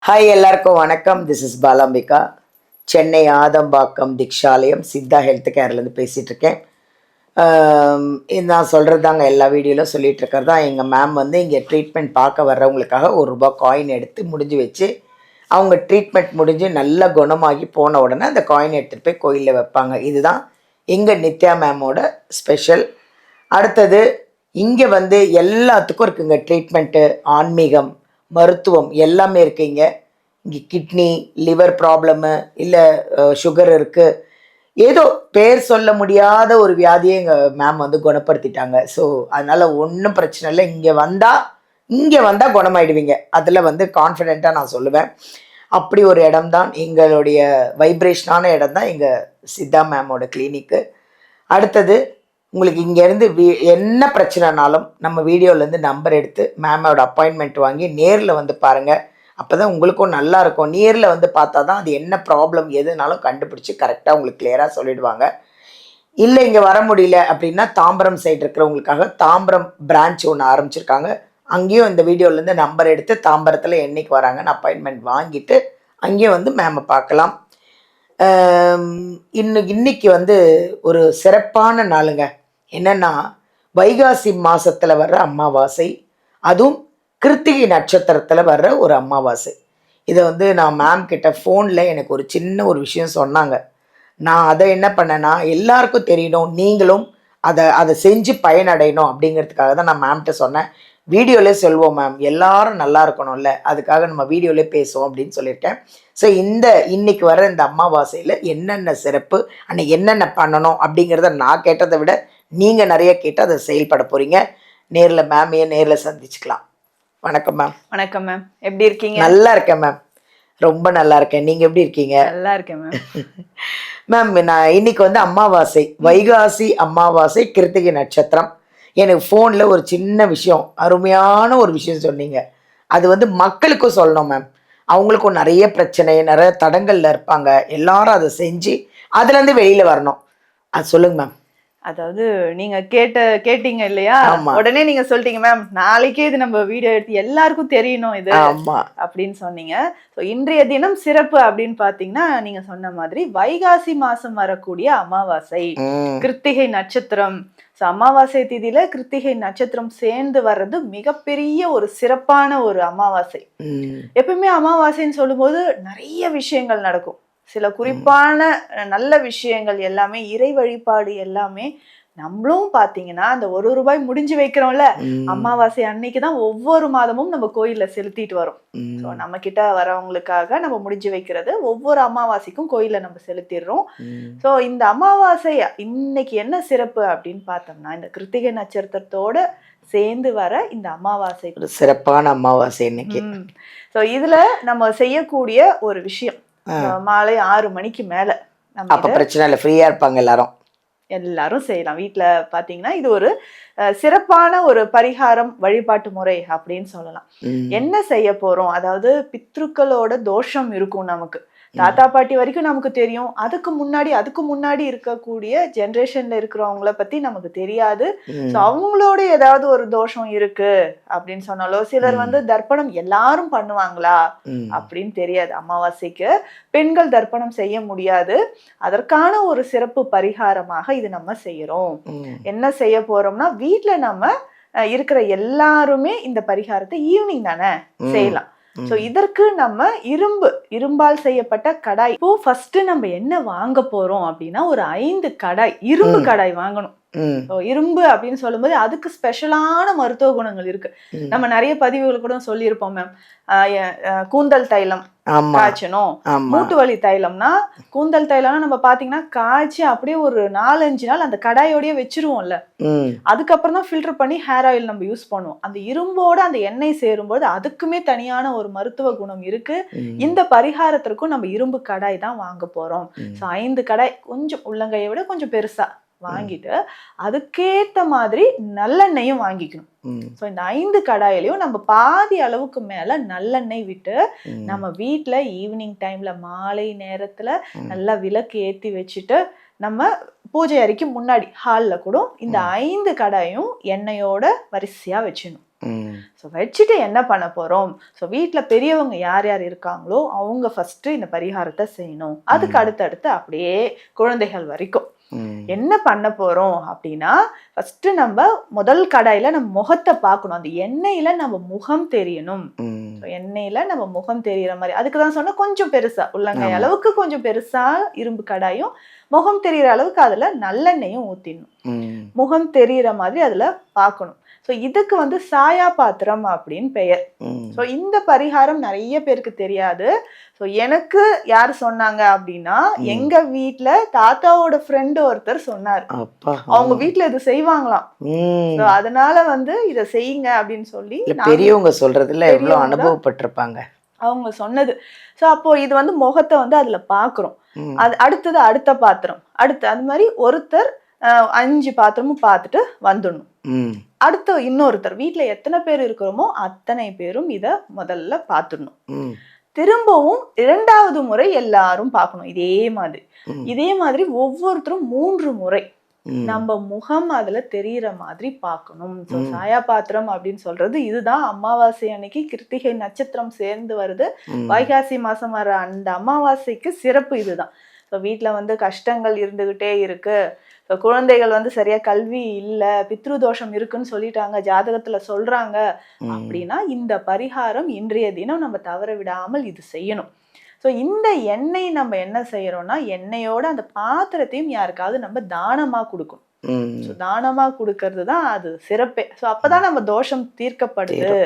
Hi எல்லாருக்கும் வணக்கம். This is Balambika. Chennai Adambakkam Dikshalayam Siddha health கேர்லேருந்து பேசிகிட்டு இருக்கேன். நான் சொல்கிறது தாங்க எல்லா வீடியோவில் சொல்லிகிட்டு இருக்கிறது தான். எங்கள் மேம் வந்து இங்கே ட்ரீட்மெண்ட் பார்க்க வர்றவங்களுக்காக ₹1 காயின் எடுத்து முடிஞ்சு வச்சு அவங்க ட்ரீட்மெண்ட் முடிஞ்சு நல்லா குணமாகி போன உடனே அந்த காயின் எடுத்துகிட்டு போய் கோயிலில் வைப்பாங்க. இதுதான் எங்கள் நித்யா மேமோட ஸ்பெஷல். அடுத்தது இங்கே வந்து எல்லாத்துக்கும் இருக்குங்க ட்ரீட்மெண்ட்டு, ஆன்மீகம், மருத்துவம் எல்லாமே இருக்குங்க. இங்கே கிட்னி லிவர் ப்ராப்ளமு இல்லை சுகர் இருக்குது, ஏதோ பேர் சொல்ல முடியாத ஒரு வியாதியை எங்கள் மேம் வந்து குணப்படுத்திட்டாங்க. ஸோ அதனால் ஒன்றும் பிரச்சனை இல்லை. இங்கே வந்தால் குணமாயிடுவீங்க. அதில் வந்து கான்ஃபிடெண்ட்டாக நான் சொல்லுவேன். அப்படி ஒரு இடம் தான் எங்களுடைய வைப்ரேஷனான இடம் தான் எங்கள் சித்தா மேமோட கிளினிக்கு. அடுத்தது உங்களுக்கு இங்கேருந்து என்ன பிரச்சனைனாலும் நம்ம வீடியோலேருந்து நம்பர் எடுத்து மேமோட அப்பாயின்மெண்ட் வாங்கி நேரில் வந்து பாருங்கள். அப்போ தான் உங்களுக்கும் நல்லா இருக்கும். நேரில் வந்து பார்த்தா தான் அது என்ன ப்ராப்ளம் எதுனாலும் கண்டுபிடிச்சி கரெக்டாக உங்களுக்கு கிளியராக சொல்லிடுவாங்க. இல்லை இங்கே வர முடியல அப்படின்னா தாம்பரம் சைடு இருக்கிறவங்களுக்காக தாம்பரம் பிரான்ச் ஒன்று ஆரம்பிச்சிருக்காங்க. அங்கேயும் இந்த வீடியோலேருந்து நம்பர் எடுத்து தாம்பரத்தில் என்றைக்கு வராங்கன்னு அப்பாயின்மெண்ட் வாங்கிட்டு அங்கேயும் வந்து மேமை பார்க்கலாம். இன்னைக்கு வந்து ஒரு சிறப்பான நாளுங்க. என்னென்னா வைகாசி மாதத்தில் வர்ற அமாவாசை, அதுவும் கிருத்திகை நட்சத்திரத்தில் வர்ற ஒரு அமாவாசை. இதை வந்து நான் மேம் கிட்ட ஃபோனில் எனக்கு ஒரு சின்ன ஒரு விஷயம் சொன்னாங்க. நான் அதை என்ன பண்ணேன்னா எல்லாருக்கும் தெரியணும், நீங்களும் அதை செஞ்சு பயனடையணும் அப்படிங்கிறதுக்காக தான் நான் மேம்கிட்ட சொன்னேன். வீடியோலே சொல்வோம் மேம், எல்லாரும் நல்லா இருக்கணும்ல, அதுக்காக நம்ம வீடியோலே பேசுவோம் அப்படின்னு சொல்லியிருக்கேன். ஸோ இன்னைக்கு வர இந்த அமாவாசையில் என்னென்ன சிறப்பு, அன்னைக்கு என்னென்ன பண்ணணும் அப்படிங்கிறத நான் கேட்டதை விட நீங்கள் நிறைய கேட்டு அதை செயல்பட போகிறீங்க. மேமையை நேரில் சந்திச்சுக்கலாம். வணக்கம் மேம். வணக்கம் மேம், எப்படி இருக்கீங்க? நல்லா இருக்கேன் மேம், ரொம்ப நல்லா இருக்கேன். நீங்கள் எப்படி இருக்கீங்க? நல்லா இருக்கேன் மேம். மேம், நான் இன்னைக்கு வந்து அமாவாசை, வைகாசி அமாவாசை, கிருத்திகை நட்சத்திரம். எனக்கு ஃபோனில் ஒரு சின்ன விஷயம், அருமையான ஒரு விஷயம் சொன்னீங்க. அது வந்து மக்களுக்கும் சொல்லணும் மேம். அவங்களுக்கும் நிறைய பிரச்சனை, நிறைய தடங்கள்ல இருப்பாங்க. எல்லாரும் அதை செஞ்சு அதுலேருந்து வெளியில் வரணும். அது சொல்லுங்க மேம். அதாவது நீங்க கேட்டீங்க இல்லையா, உடனே நீங்க சொல்லிட்டீங்க மேம், நாளைக்கே இது நம்ம வீடியோ எடுத்து எல்லாருக்கும் தெரியணும் இது அப்படின்னு சொன்னீங்க. ஸோ இன்றைய தினம் சிறப்பு அப்படின்னு பாத்தீங்கன்னா நீங்க சொன்ன மாதிரி வைகாசி மாசம் வரக்கூடிய அமாவாசை, கிருத்திகை நட்சத்திரம். ஸோ அமாவாசை திதியில கிருத்திகை நட்சத்திரம் சேர்ந்து வர்றது மிகப்பெரிய ஒரு சிறப்பான ஒரு அமாவாசை. எப்பவுமே அமாவாசைன்னு சொல்லும்போது நிறைய விஷயங்கள் நடக்கும். சில குறிப்பான நல்ல விஷயங்கள் எல்லாமே, இறை வழிபாடு எல்லாமே. நம்மளும் பாத்தீங்கன்னா அந்த ₹1 முடிஞ்சு வைக்கிறோம்ல, அமாவாசை அன்னைக்குதான் ஒவ்வொரு மாதமும் நம்ம கோயில்ல செலுத்திட்டு வரோம். ஸோ நம்ம கிட்ட வரவங்களுக்காக நம்ம முடிஞ்சு வைக்கிறது ஒவ்வொரு அமாவாசைக்கும் கோயில்ல நம்ம செலுத்திடுறோம். ஸோ இந்த அமாவாசை இன்னைக்கு என்ன சிறப்பு அப்படின்னு பார்த்தோம்னா, இந்த கிருத்திகை நட்சத்திரத்தோட சேர்ந்து வர இந்த அமாவாசை சிறப்பான அமாவாசை இன்னைக்கு. ஸோ இதுல நம்ம செய்யக்கூடிய ஒரு விஷயம், மாலை 6 மணிக்கு மேல அப்ப பிரச்சனை இல்லை, ஃப்ரீயா இருப்பாங்க எல்லாரும் செய்யலாம். வீட்டுல பாத்தீங்கன்னா இது ஒரு சிறப்பான ஒரு பரிகாரம், வழிபாட்டு முறை அப்படின்னு சொல்லலாம். என்ன செய்ய போறோம், அதாவது பித்ருக்களோட தோஷம் இருக்கும் நமக்கு. தாத்தா பாட்டி வரைக்கும் நமக்கு தெரியும். அதுக்கு முன்னாடி இருக்கக்கூடிய ஜெனரேஷன்ல இருக்கிறவங்கள பத்தி நமக்கு தெரியாது. ஸோ அவங்களோட ஏதாவது ஒரு தோஷம் இருக்கு அப்படின்னு சொன்னாலோ, சிலர் வந்து தர்ப்பணம் எல்லாரும் பண்ணுவாங்களா அப்படின்னு தெரியாது. அமாவாசைக்கு பெண்கள் தர்ப்பணம் செய்ய முடியாது. அதற்கான ஒரு சிறப்பு பரிகாரமாக இது நம்ம செய்யறோம். என்ன செய்ய போறோம்னா, வீட்டுல நம்ம இருக்கிற எல்லாருமே இந்த பரிகாரத்தை ஈவினிங் தானே செய்யலாம். சோ இதற்கு நம்ம இரும்பால் செய்யப்பட்ட கடாய். இப்போ ஃபர்ஸ்ட் நம்ம என்ன வாங்க போறோம் அப்படின்னா, ஒரு 5 கடாய், இரும்பு கடாய் வாங்கணும். இரும்பு அப்படின்னு சொல்லும்போது அதுக்கு ஸ்பெஷலான மருத்துவ குணங்கள் இருக்கு. நம்ம நிறைய பதிவுகள் கூட சொல்லியிருப்போம் மேம். கூந்தல் தைலம் காய்ச்சணும், மூட்டு வலி தைலம்னா, கூந்தல் தைலம்னா நம்ம பாத்தீங்கன்னா காய்ச்சி அப்படியே ஒரு 4-5 நாள் அந்த கடாயோடய வச்சிருவோம்ல, அதுக்கப்புறம் தான் ஃபில்டர் பண்ணி ஹேர் ஆயில் நம்ம யூஸ் பண்ணுவோம். அந்த இரும்போட அந்த எண்ணெய் சேரும்போது அதுக்குமே தனியான ஒரு மருத்துவ குணம் இருக்கு. இந்த பரிகாரத்திற்கும் நம்ம இரும்பு கடாய் தான் வாங்க போறோம். ஸோ 5 கடாய், கொஞ்சம் உள்ளங்கையை விட கொஞ்சம் பெருசா வாங்கிட்டு அதுக்கேத்த மாதிரி நல்லெண்ணெயும் வாங்கிக்கணும். ஸோ இந்த 5 கடாயிலையும் நம்ம பாதி அளவுக்கு மேல நல்லெண்ணெய் விட்டு நம்ம வீட்டுல ஈவினிங் டைம்ல மாலை நேரத்துல நல்லா விளக்கு ஏத்தி வச்சுட்டு நம்ம பூஜை அறைக்கு முன்னாடி ஹால்ல கூட இந்த 5 கடாயும் எண்ணெயோட வரிசையா வச்சிடணும். ஸோ வச்சுட்டு என்ன பண்ண போறோம்? ஸோ வீட்டில் பெரியவங்க யார் யார் இருக்காங்களோ அவங்க ஃபர்ஸ்ட் இந்த பரிகாரத்தை செய்யணும். அதுக்கு அடுத்தடுத்து அப்படியே குழந்தைகள் வரைக்கும் என்ன பண்ண போறோம் அப்படின்னா, ஃபர்ஸ்ட் நம்ம முதல் கடாயில நம்ம முகத்தை பார்க்கணும். அந்த எண்ணெயில நம்ம முகம் தெரியணும். எண்ணெயில நம்ம முகம் தெரியற மாதிரி, அதுக்கு தான் சொன்னா கொஞ்சம் பெருசா, உள்ளங்கை அளவுக்கு கொஞ்சம் பெருசா இரும்பு கடாயும், முகம் தெரியற அளவுக்கு அதுல நல்லெண்ணெயும் ஊத்திடணும். முகம் தெரியற மாதிரி அதுல பார்க்கணும். ஸோ இதுக்கு வந்து சாயா பாத்திரம் அப்படின்னு பெயர். ஸோ இந்த பரிகாரம் நிறைய பேருக்கு தெரியாது. ஸோ எனக்கு யார் சொன்னாங்க அப்படின்னா, எங்க வீட்டுல தாத்தாவோட ஃப்ரெண்டு ஒருத்தர் சொன்னார். அவங்க வீட்டுல இது செய்வாங்களாம். ஸோ அதனால வந்து இதை செய்யுங்க அப்படின்னு சொல்லி பெரியவங்க சொல்றதுல எவ்வளவு அனுபவப்பட்டிருப்பாங்க அவங்க சொன்னது. ஸோ அப்போ இது வந்து முகத்தை வந்து அதுல பாக்குறோம். அது அடுத்தது அடுத்த பாத்திரம், அடுத்து அது மாதிரி ஒருத்தர் 5 பாத்திரமும் பார்த்துட்டு வந்துடணும். அடுத்து இன்னொருத்தர், வீட்டுல எத்தனை பேர் இருக்கிறோமோ அத்தனை பேரும் இத முதல்ல பார்த்துடணும். திரும்பவும் 2வது முறை எல்லாரும் பார்க்கணும். இதே மாதிரி ஒவ்வொருத்தரும் 3 முறை நம்ம முகம் அதுல தெரியற மாதிரி பார்க்கணும். ஸோ சாயா பாத்திரம் அப்படின்னு சொல்றது இதுதான். அமாவாசை அன்னைக்கு கிருத்திகை நட்சத்திரம் சேர்ந்து வருது. வைகாசி மாசம் வர அந்த அமாவாசைக்கு சிறப்பு இதுதான். ஸோ வீட்டுல வந்து கஷ்டங்கள் இருந்துகிட்டே இருக்கு, குழந்தைகள் வந்து சரியா கல்வி இல்ல, பித்ரு தோஷம் இருக்குன்னு சொல்லிட்டாங்க, ஜாதகத்துல சொல்றாங்க அப்படின்னா இந்த பரிகாரம் இன்றைய தினம் நம்ம தவற விடாமல் இது செய்யணும். ஸோ இந்த எண்ணெய் நம்ம என்ன செய்யறோம்னா, எண்ணெயோட அந்த பாத்திரத்தையும் யாருக்காவது நம்ம தானமா கொடுக்கணும். ஸோ தானமா கொடுக்கறது தான் அது சிறப்பே. ஸோ அப்பதான் நம்ம தோஷம் தீர்க்கப்படுது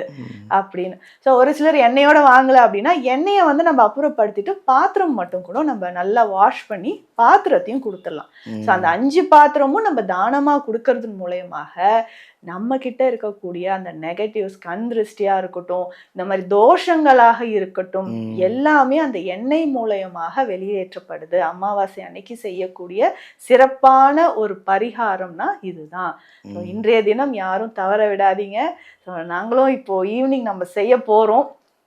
அப்படின்னு. ஸோ ஒரு சிலர் எண்ணெயோட வாங்கல அப்படின்னா எண்ணெயை வந்து நம்ம அப்புறப்படுத்திட்டு பாத்திரம் மட்டும் கூட நம்ம நல்லா வாஷ் பண்ணி பாத்திரத்தையும் கொடுத்துடலாம். ஸோ அந்த 5 பாத்திரமும் நம்ம தானமா கொடுக்கறது மூலயமாக நம்ம கிட்ட இருக்கக்கூடிய அந்த நெகட்டிவ்ஸ், கண் திருஷ்டியா இருக்கட்டும், இந்த மாதிரி தோஷங்களாக இருக்கட்டும், எல்லாமே அந்த எண்ணெய் மூலயமாக வெளியேற்றப்படுது. அமாவாசை அன்னைக்கு செய்யக்கூடிய சிறப்பான ஒரு பரிகாரம்னா இதுதான். இன்றைய தினம் யாரும் தவற விடாதீங்க. நாங்களும் இப்போ ஈவினிங் நம்ம செய்ய போறோம்.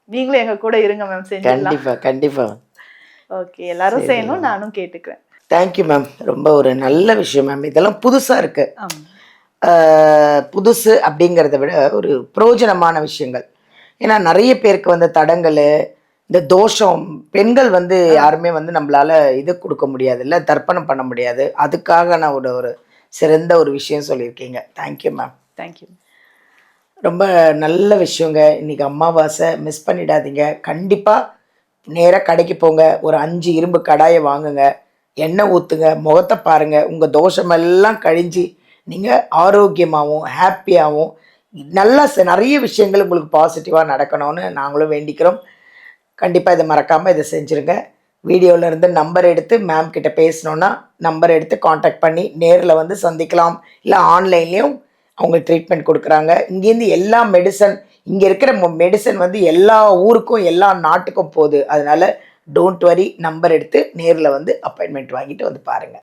நீங்களும் எங்க கூட இருங்க மேம், செஞ்சிடலாம். கண்டிப்பா. ஓகே, எல்லாரும் செய்யணும், நானும் கேட்டுக்கிறேன். Thank you ma'am. ரொம்ப ஒரு நல்ல விஷயம் மேம். இதெல்லாம் புதுசா இருக்கு. புதுசு அப்படிங்கிறத விட ஒரு பிரயோஜனமான விஷயங்கள். ஏன்னா நிறைய பேருக்கு வந்து தடங்கள், இந்த தோஷம், பெண்கள் வந்து யாருமே வந்து நம்மளால இது கொடுக்க முடியாது, இல்லை தர்ப்பணம் பண்ண முடியாது. அதுக்காக நான் ஒரு சிறந்த ஒரு விஷயம் சொல்லியிருக்கீங்க. Thank you ma'am. தேங்க்யூ. ரொம்ப நல்ல விஷயங்க. இன்னைக்கு அமாவாசை, மிஸ் பண்ணிடாதீங்க. கண்டிப்பாக நேராக கடைக்கு போங்க, ஒரு 5 இரும்பு கடாயை வாங்குங்க, எண்ணெய் ஊற்றுங்க, முகத்தை பாருங்கள். உங்கள் தோஷமெல்லாம் கழிஞ்சு நீங்கள் ஆரோக்கியமாகவும் ஹாப்பியாகவும் நல்லா நிறைய விஷயங்கள் உங்களுக்கு பாசிட்டிவாக நடக்கணும்னு நாங்களும் வேண்டிக்கிறோம். கண்டிப்பாக இதை மறக்காமல் இதை செஞ்சுருங்க. வீடியோவில் இருந்து நம்பர் எடுத்து மேம் கிட்ட பேசணுன்னா நம்பர் எடுத்து காண்டாக்ட் பண்ணி நேரில் வந்து சந்திக்கலாம். இல்லை ஆன்லைன்லேயும் அவங்க ட்ரீட்மெண்ட் கொடுக்குறாங்க. இங்கேருந்து எல்லா மெடிசன், இங்கே இருக்கிற மெடிசன் வந்து எல்லா ஊருக்கும் எல்லா நாட்டுக்கும் போகுது. அதனால் டோன்ட் வரி, நம்பர் எடுத்து நேரில் வந்து அப்பாயின்மெண்ட் வாங்கிட்டு வந்து பாருங்கள்.